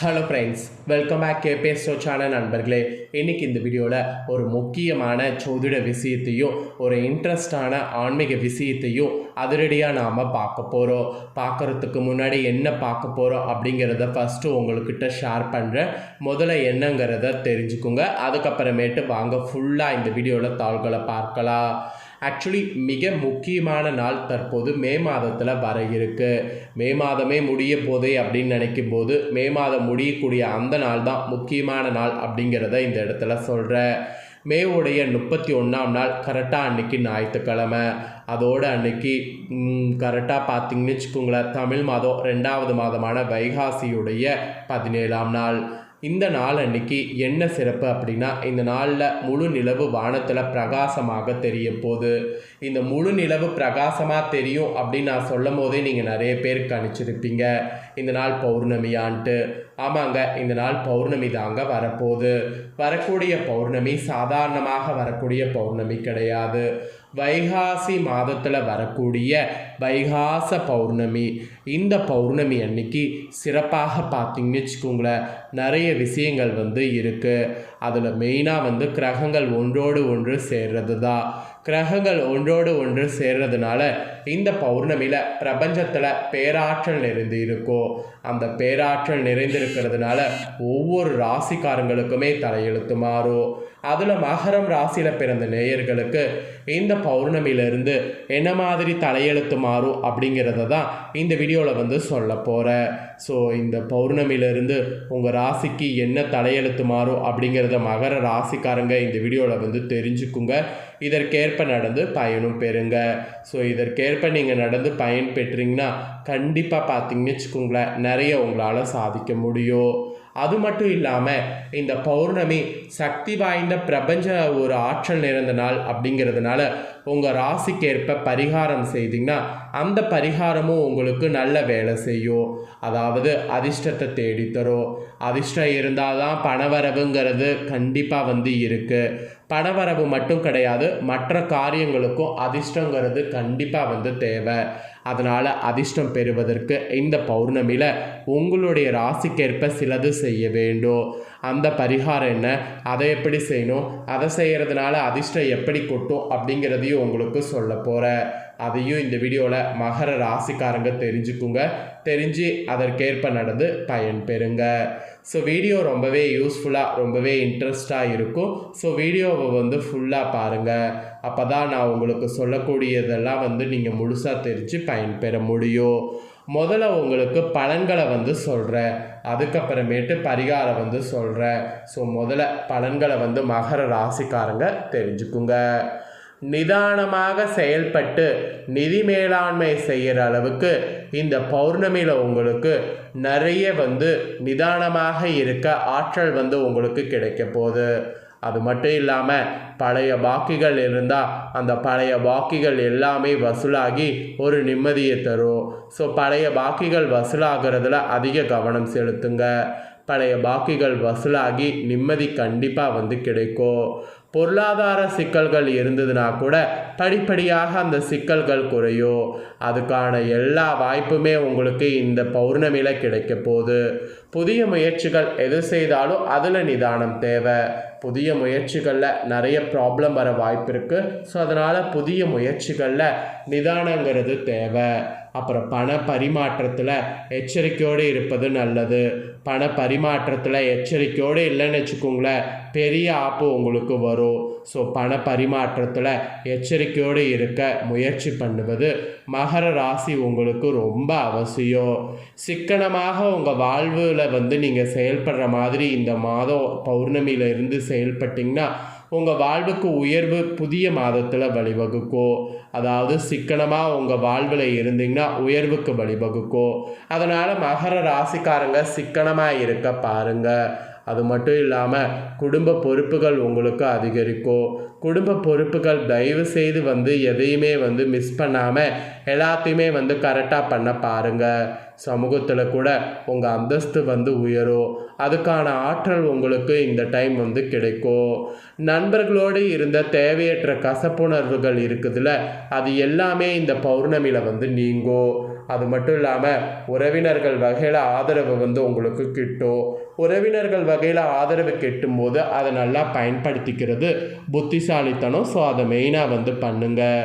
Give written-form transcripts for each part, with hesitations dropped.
Hello friends, welcome back KBS show channel நண்பர்களே. இன்றைக்கி இந்த வீடியோவில் ஒரு முக்கியமான ஜோதிட விஷயத்தையும் ஒரு இன்ட்ரெஸ்டான ஆன்மீக விஷயத்தையும் அதிரடியாக நாம் பார்க்க போகிறோம். பார்க்குறதுக்கு முன்னாடி என்ன பார்க்க போகிறோம் அப்படிங்கிறத ஃபஸ்ட்டு உங்கள்கிட்ட ஷேர் பண்ணுறேன். முதல்ல என்னங்கிறத தெரிஞ்சுக்குங்க. அதுக்கப்புறமேட்டு வாங்க ஃபுல்லாக இந்த வீடியோவில் தாள்களை பார்க்கலாம். ஆக்சுவலி மிக முக்கியமான நாள் தற்போது மே மாதத்தில் வர இருக்குது. மே மாதமே முடிய போதே அப்படின்னு நினைக்கும் போது மே மாதம் முடியக்கூடிய அந்த நாள் தான் முக்கியமான நாள் அப்படிங்கிறத இந்த இடத்துல சொல்கிறேன். மேவுடைய 31ஆம் நாள் கரெக்டாக அன்றைக்கி ஞாயிற்றுக்கிழமை. அதோடு அன்றைக்கி கரெக்டாக பார்த்திங்கன்னு வச்சுக்கோங்களேன், தமிழ் மாதம் 2வது மாதமான வைகாசியுடைய 17ஆம் நாள். இந்த நாள் அன்றைக்கி என்ன சிறப்பு அப்படின்னா, இந்த நாளில் முழு நிலவு வானத்தில் பிரகாசமாக தெரிய போகுது. இந்த முழு நிலவு பிரகாசமாக தெரியும் அப்படின்னு நான் சொல்லும் போதே நீங்கள் நிறைய பேர் கணிச்சிருப்பீங்க இந்த நாள் பௌர்ணமியான்ட்டு. ஆமாங்க, இந்த நாள் பௌர்ணமி தாங்க வரப்போகுது. வரக்கூடிய பௌர்ணமி சாதாரணமாக வரக்கூடிய பௌர்ணமி கிடையாது. வைகாசி மாதத்தில் வரக்கூடிய வைகாச பௌர்ணமி. இந்த பௌர்ணமி அன்னைக்கு சிறப்பாக பார்த்திங்கன்னு வச்சுக்கோங்களேன், நிறைய விஷயங்கள் இருக்குது. அதில் மெயினாக கிரகங்கள் ஒன்றோடு ஒன்று சேர்றது தான். கிரகங்கள் ஒன்றோடு ஒன்று சேர்றதுனால இந்த பௌர்ணமியில் பிரபஞ்சத்தில் பேராற்றல் நிறைந்து இருக்கும். அந்த பேராற்றல் நிறைந்திருக்கிறதுனால ஒவ்வொரு ராசிக்காரங்களுக்குமே தலையெழுத்து மாறும். அதில் மகரம் ராசியில் பிறந்த நேயர்களுக்கு இந்த பௌர்ணமியிலிருந்து என்ன மாதிரி தலையெழுத்து மாறும் அப்படிங்கிறத தான் இந்த வீடியோவில் சொல்ல போகிறேன். ஸோ இந்த பௌர்ணமியிலிருந்து உங்கள் ராசிக்கு என்ன தலையெழுத்து மாறும் அப்படிங்கிறத மகர ராசிக்காரங்க இந்த வீடியோவில் தெரிஞ்சுக்குங்க. இதற்கேற்ப நடந்து பயனும் பெறுங்க. ஸோ இதற்கேற்ப நீங்கள் நடந்து பயன் பெற்றீங்கன்னா கண்டிப்பாக பார்த்தீங்கன்னு வச்சுக்கோங்களேன், நிறைய உங்களால் சாதிக்க முடியும். அது மட்டும் இல்லாமல் இந்த பௌர்ணமி சக்தி வாய்ந்த பிரபஞ்ச ஒரு ஆற்றல் நிறைந்த நாள் அப்படிங்கிறதுனால உங்கள் ராசிக்கேற்ப பரிகாரம் செய்தீங்கன்னா அந்த பரிகாரமும் உங்களுக்கு நல்ல வேலை செய்யும். அதாவது அதிர்ஷ்டத்தை தேடித்தரும். அதிர்ஷ்டம் இருந்தால் தான் பணவரவுங்கிறது கண்டிப்பாக இருக்குது. பணவரவு மட்டும் கிடையாது, மற்ற காரியங்களுக்கும் அதிர்ஷ்டங்கிறது கண்டிப்பாக தேவை. அதனால் அதிர்ஷ்டம் பெறுவதற்கு இந்த பௌர்ணமியில் உங்களுடைய ராசிக்கேற்ப சிலது செய்ய வேண்டும். அந்த பரிகாரம் என்ன, அதை எப்படி செய்யணும், அதை செய்கிறதுனால அதிர்ஷ்டம் எப்படி கொட்டும் அப்படிங்கிறதையும் உங்களுக்கு சொல்ல போகிறேன். அதையும் இந்த வீடியோவில் மகர ராசிக்காரங்க தெரிஞ்சுக்குங்க. தெரிஞ்சு அதற்கேற்ப நடந்து பயன் பெறுங்க. ஸோ வீடியோ ரொம்பவே யூஸ்ஃபுல்லாக ரொம்பவே இன்ட்ரெஸ்டாக இருக்கும். ஸோ வீடியோவை ஃபுல்லாக பாருங்கள். அப்போ தான் நான் உங்களுக்கு சொல்லக்கூடியதெல்லாம் நீங்கள் முழுசாக தெரிஞ்சு பயன் பெற முடியும். முதல்ல உங்களுக்கு பலன்களை சொல்கிறேன், அதுக்கப்புறமேட்டு பரிகாரம் சொல்கிறேன். ஸோ முதல்ல பலன்களை மகர ராசிக்காரங்க தெரிஞ்சுக்குங்க. நிதானமாக செயல்பட்டு நிதி மேலாண்மை செய்கிற அளவுக்கு இந்த பௌர்ணமியில் உங்களுக்கு நிறைய நிதானமாக இருக்க ஆற்றல் உங்களுக்கு கிடைக்க போகுது. அது மட்டும் இல்லாமல் பழைய பாக்கிகள் இருந்தால் அந்த பழைய பாக்கிகள் எல்லாமே வசூலாகி ஒரு நிம்மதியை தரும். ஸோ பழைய பாக்கிகள் வசூலாகிறதுல அதிக கவனம் செலுத்துங்க. பழைய பாக்கிகள் வசூலாகி நிம்மதி கண்டிப்பாக கிடைக்கும். பொருளாதார சிக்கல்கள் இருந்ததுன்னா கூட படிப்படியாக அந்த சிக்கல்கள் குறையும். அதுக்கான எல்லா வாய்ப்புமே உங்களுக்கு இந்த பௌர்ணமியில் கிடைக்க போகுது. புதிய முயற்சிகள் எது செய்தாலும் அதில் நிதானம் தேவை. புதிய முயற்சிகளில் நிறைய ப்ராப்ளம் வர வாய்ப்பு இருக்குது. ஸோ அதனால் புதிய முயற்சிகளில் நிதானங்கிறது தேவை. அப்புறம் பண பரிமாற்றத்தில் எச்சரிக்கையோடு இருப்பது நல்லது. பண பரிமாற்றத்தில் எச்சரிக்கையோடு இல்லைன்னு வச்சுக்கோங்களேன், பெரிய ஆப்பு உங்களுக்கு வரும். ஸோ பண பரிமாற்றத்தில் எச்சரிக்கையோடு இருக்க முயற்சி பண்ணுவது மகர ராசி உங்களுக்கு ரொம்ப அவசியம். சிக்கனமாக உங்கள் வாழ்வில் நீங்கள் செயல்படுற மாதிரி இந்த மாதம் பௌர்ணமியில் இருந்து செயல்பட்டிங்கன்னா உங்கள் வாழ்வுக்கு உயர்வு புதிய மாதத்தில் வழிவகுக்கும். அதாவது சிக்கனமாக உங்கள் வாழ்வில் இருந்தீங்கன்னா உயர்வுக்கு வழிவகுக்கும். அதனால் மகர ராசிக்காரங்க சிக்கனமாக இருக்க பாருங்கள். அது மட்டும் இல்லாமல் குடும்ப பொறுப்புகள் உங்களுக்கு அதிகரிக்கும். குடும்ப பொறுப்புகள் தயவு செய்து எதையுமே மிஸ் பண்ணாமல் எல்லாத்தையுமே கரெக்டாக பண்ண பாருங்கள். சமூகத்தில் கூட உங்கள் அந்தஸ்து உயரும். அதுக்கான ஆற்றல் உங்களுக்கு இந்த டைம் கிடைக்கும். நண்பர்களோடு இருந்த தேவையற்ற கசப்புணர்வுகள் இருக்குதுல்ல, அது எல்லாமே இந்த பௌர்ணமியில் நீங்கும். அது மட்டும் இல்லாமல் உறவினர்கள் வகையில் ஆதரவு வந்து உங்களுக்கு கிட்டும். உறவினர்கள் வகையில் ஆதரவு கிட்டும்போது அதை நல்லா பயன்படுத்திக்கிறது புத்திசாலித்தனம். ஸோ அதை மெயினாக வந்து பண்ணுங்கள்.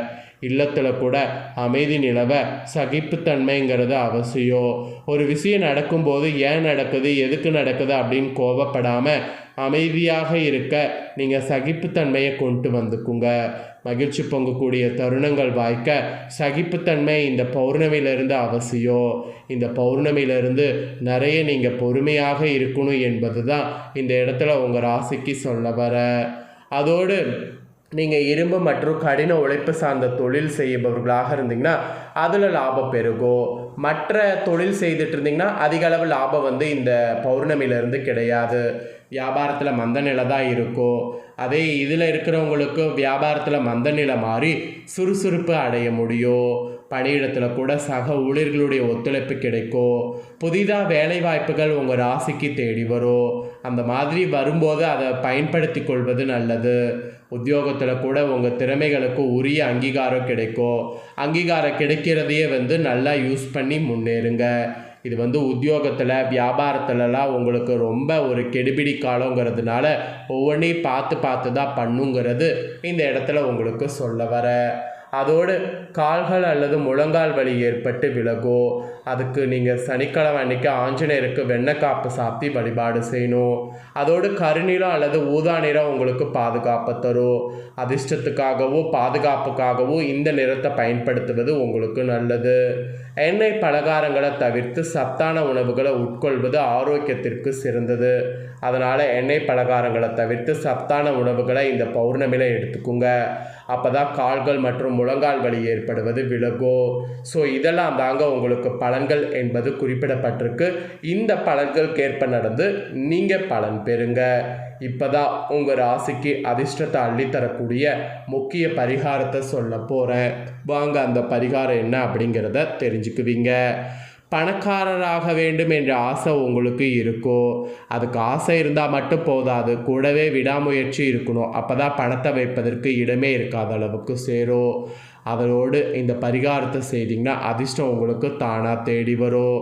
இல்லத்தில் கூட அமைதி நிலவ சகிப்புத்தன்மைங்கிறது அவசியம். ஒரு விஷயம் நடக்கும்போது ஏன் நடக்குது, எதுக்கு நடக்குது அப்படின்னு கோபப்படாமல் அமைதியாக இருக்க நீங்கள் சகிப்புத்தன்மையை கொண்டு வந்துக்குங்க. மகிழ்ச்சி பொங்கக்கூடிய தருணங்கள் வாய்க்க சகிப்புத்தன்மை இந்த பௌர்ணமியிலிருந்து அவசியம். இந்த பௌர்ணமியிலிருந்து நிறைய நீங்கள் பொறுமையாக இருக்கணும் என்பது தான் இந்த இடத்துல உங்கள் ராசிக்கு சொல்ல வர. அதோடு நீங்கள் இரும்பு மற்றும் கடின உழைப்பு சார்ந்த தொழில் செய்பவர்களாக இருந்தீங்கன்னா அதில் லாபம் பெருகும். மற்ற தொழில் செய்துட்டு இருந்தீங்கன்னா அதிக அளவு லாபம் வந்து இந்த பௌர்ணமியிலேருந்து கிடையாது. வியாபாரத்தில் மந்த நிலை தான் இருக்கும். அதே இதில் இருக்கிறவங்களுக்கு வியாபாரத்தில் மந்த நிலை மாறி சுறுசுறுப்பு அடைய முடியும். பணியிடத்தில் கூட சக ஊழியர்களுடைய ஒத்துழைப்பு கிடைக்கும். புதிதாக வேலை வாய்ப்புகள் உங்கள் ராசிக்கு தேடி வரும். அந்த மாதிரி வரும்போது அதை பயன்படுத்தி கொள்வது நல்லது. உத்தியோகத்தில் கூட உங்கள் திறமைகளுக்கு உரிய அங்கீகாரம் கிடைக்கும். அங்கீகாரம் கிடைக்கிறதையே வந்து நல்லா யூஸ் பண்ணி முன்னேறுங்க. இது வந்து உத்தியோகத்தில் வியாபாரத்துலலாம் உங்களுக்கு ரொம்ப ஒரு கெடுபிடி காலங்கிறதுனால ஒவ்வொன்றையும் பார்த்து தான் பண்ணுங்கிறது இந்த இடத்துல உங்களுக்கு சொல்ல வர. அதோடு கால்கள் அல்லது முழங்கால் வலி ஏற்பட்டு விலகும். அதுக்கு நீங்கள் சனிக்கிழமை அன்றைக்கி ஆஞ்சநேயருக்கு வெண்ணெய்க்காப்பு சாத்தி வழிபாடு செய்யணும். அதோடு கருநிலம் அல்லது ஊதா நிறம் உங்களுக்கு பாதுகாப்பு தரும். அதிர்ஷ்டத்துக்காகவோ பாதுகாப்புக்காகவோ இந்த நிறத்தை பயன்படுத்துவது உங்களுக்கு நல்லது. எண்ணெய் பலகாரங்களை தவிர்த்து சத்தான உணவுகளை உட்கொள்வது ஆரோக்கியத்திற்கு சிறந்தது. அதனால் எண்ணெய் பலகாரங்களை தவிர்த்து சத்தான உணவுகளை இந்த பௌர்ணமியில் எடுத்துக்குங்க. அப்போ தான் கால்கள் மற்றும் முழங்கால் வலி ஏற்படுவது விலகும். ஸோ இதெல்லாம் தாங்க உங்களுக்கு பலன்கள் என்பது குறிப்பிடப்பட்டிருக்கு. இந்த பலன்களுக்கேற்ப நடந்து நீங்கள் பலன் பெறுங்க. இப்போ தான் உங்கள் ராசிக்கு அதிர்ஷ்டத்தை அள்ளித்தரக்கூடிய முக்கிய பரிகாரத்தை சொல்ல போகிறேன். வாங்க அந்த பரிகாரம் என்ன அப்படிங்கிறத தெரிஞ்சுக்குவீங்க. பணக்காரராக வேண்டும் என்ற ஆசை உங்களுக்கு இருக்கும். அதுக்கு ஆசை இருந்தால் மட்டும் போதாது, கூடவே விடாமுயற்சி இருக்கணும். அப்போ தான் பணத்தை வைப்பதற்கு இடமே இருக்காத அளவுக்கு சேரும். அதோடு இந்த பரிகாரத்தை செய்திங்கன்னா அதிர்ஷ்டம் உங்களுக்கு தானாக தேடி வரும்.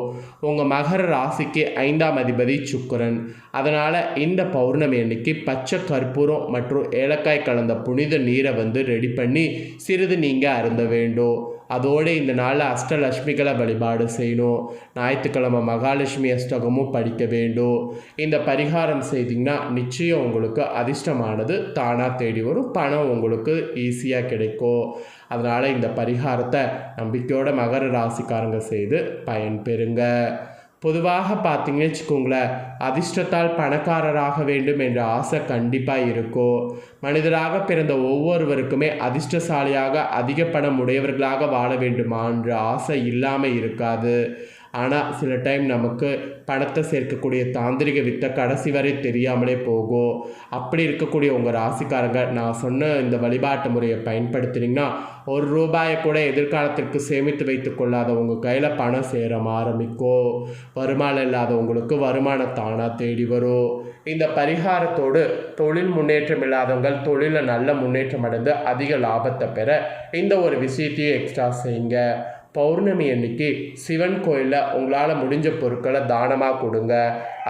உங்கள் மகர ராசிக்கு 5ஆம் அதிபதி சுக்கிரன். அதனால் இந்த பௌர்ணமி அன்னைக்கு பச்சை கற்பூரம் மற்றும் ஏலக்காய் கலந்த புனித நீரை வந்து ரெடி பண்ணி சிறிது நீங்கள் அருந்த வேண்டும். அதோடு இந்த நாளில் அஷ்டலட்சுமிகளை வழிபாடு செய்யணும். ஞாயிற்றுக்கிழமை மகாலட்சுமி அஷ்டகமும் படிக்க வேண்டும். இந்த பரிகாரம் செய்திங்கன்னா நிச்சயம் உங்களுக்கு அதிர்ஷ்டமானது தானாக தேடி வரும். பணம் உங்களுக்கு ஈஸியாக கிடைக்கும். அதனால் இந்த பரிகாரத்தை நம்பிக்கையோட மகர ராசிக்காரங்க செய்து பயன்பெறுங்க. பொதுவாக பார்த்தீங்கன்னு வச்சுக்கோங்களேன், அதிர்ஷ்டத்தால் பணக்காரராக வேண்டும் என்ற ஆசை கண்டிப்பாக இருக்கும். மனிதராக பிறந்த ஒவ்வொருவருக்குமே அதிர்ஷ்டசாலியாக அதிக பணம் உடையவர்களாக வாழ வேண்டுமான்ற ஆசை இல்லாமல் இருக்காது. ஆனால் சில டைம் நமக்கு பணத்தை சேர்க்கக்கூடிய தாந்திரிக வித்தை கடைசி வரை தெரியாமலே போகும். அப்படி இருக்கக்கூடிய உங்கள் ராசிக்காரங்க நான் சொன்ன இந்த வழிபாட்டு முறையை பயன்படுத்தினீங்கன்னா ₹1 கூட எதிர்காலத்திற்கு சேமித்து வைத்து கொள்ளாத உங்கள் கையில் பணம் சேர ஆரம்பிக்கும். வருமானம் இல்லாதவங்களுக்கு வருமானம் தானாக தேடி வரும். இந்த பரிகாரத்தோடு தொழில் முன்னேற்றம் இல்லாதவங்க தொழிலில் நல்ல முன்னேற்றம் அடைந்து அதிக லாபத்தை பெற இந்த ஒரு விஷயத்தையும் எக்ஸ்ட்ரா செய்யுங்க. பௌர்ணமி அன்னைக்கு சிவன் கோயிலில் உங்களால் முடிஞ்ச பொருட்களை தானமாக கொடுங்க.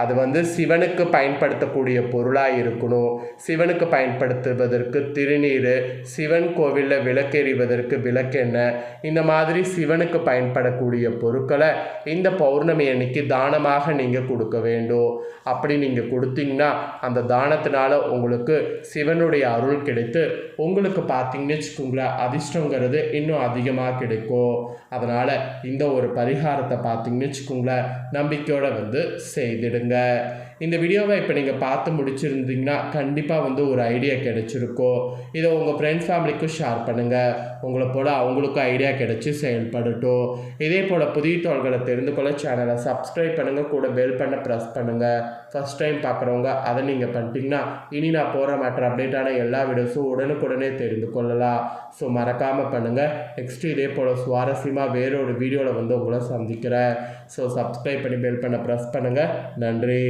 அது வந்து சிவனுக்கு பயன்படுத்தக்கூடிய பொருளாக இருக்கணும். சிவனுக்கு பயன்படுத்துவதற்கு திருநீர், சிவன் கோவிலில் விளக்கெறிவதற்கு விளக்கெண்ணெய், இந்த மாதிரி சிவனுக்கு பயன்படக்கூடிய பொருட்களை இந்த பௌர்ணமி அன்னைக்கு தானமாக நீங்கள் கொடுக்க வேண்டும். அப்படி நீங்கள் கொடுத்தீங்கன்னா அந்த தானத்தினால உங்களுக்கு சிவனுடைய அருள் கிடைத்து உங்களுக்கு பார்த்தீங்கன்னு வச்சுக்கோங்களேன் அதிர்ஷ்டங்கிறது இன்னும் அதிகமாக கிடைக்கும். அதனால் இந்த ஒரு பரிகாரத்தை பார்த்தீங்கன்னு வச்சுக்கோங்களேன் நம்பிக்கையோடு வந்து செய்திடுங்க. இந்த வீடியோவை இப்போ நீங்கள் பார்த்து முடிச்சிருந்தீங்கன்னா கண்டிப்பாக வந்து ஒரு ஐடியா கிடைச்சிருக்கும். இதை உங்கள் ஃப்ரெண்ட்ஸ் ஃபேமிலிக்கும் ஷேர் பண்ணுங்கள். உங்களை போல் அவங்களுக்கும் ஐடியா கிடைச்சி செயல்படட்டும். இதே போல் புதிய தகவல்களை தெரிந்து கொள்ள சேனலை சப்ஸ்கிரைப் பண்ணுங்கள். கூட பெல் பண்ண ப்ரெஸ் பண்ணுங்கள். ஃபஸ்ட் டைம் பார்க்குறவங்க அதை நீங்கள் பண்ணிட்டீங்கன்னா இனி நான் போகிற மற்ற அப்டேட்டான எல்லா வீடியோஸும் உடனுக்குடனே தெரிந்து கொள்ளலாம். ஸோ மறக்காமல் பண்ணுங்கள். நெக்ஸ்ட்டு இதே போல் சுவாரஸ்யமாக வேறொரு வீடியோவில் வந்து உங்களை சந்திக்கிறேன். ஸோ சப்ஸ்கிரைப் பண்ணி பெல் பண்ண ப்ரெஸ் பண்ணுங்கள். நன்றி.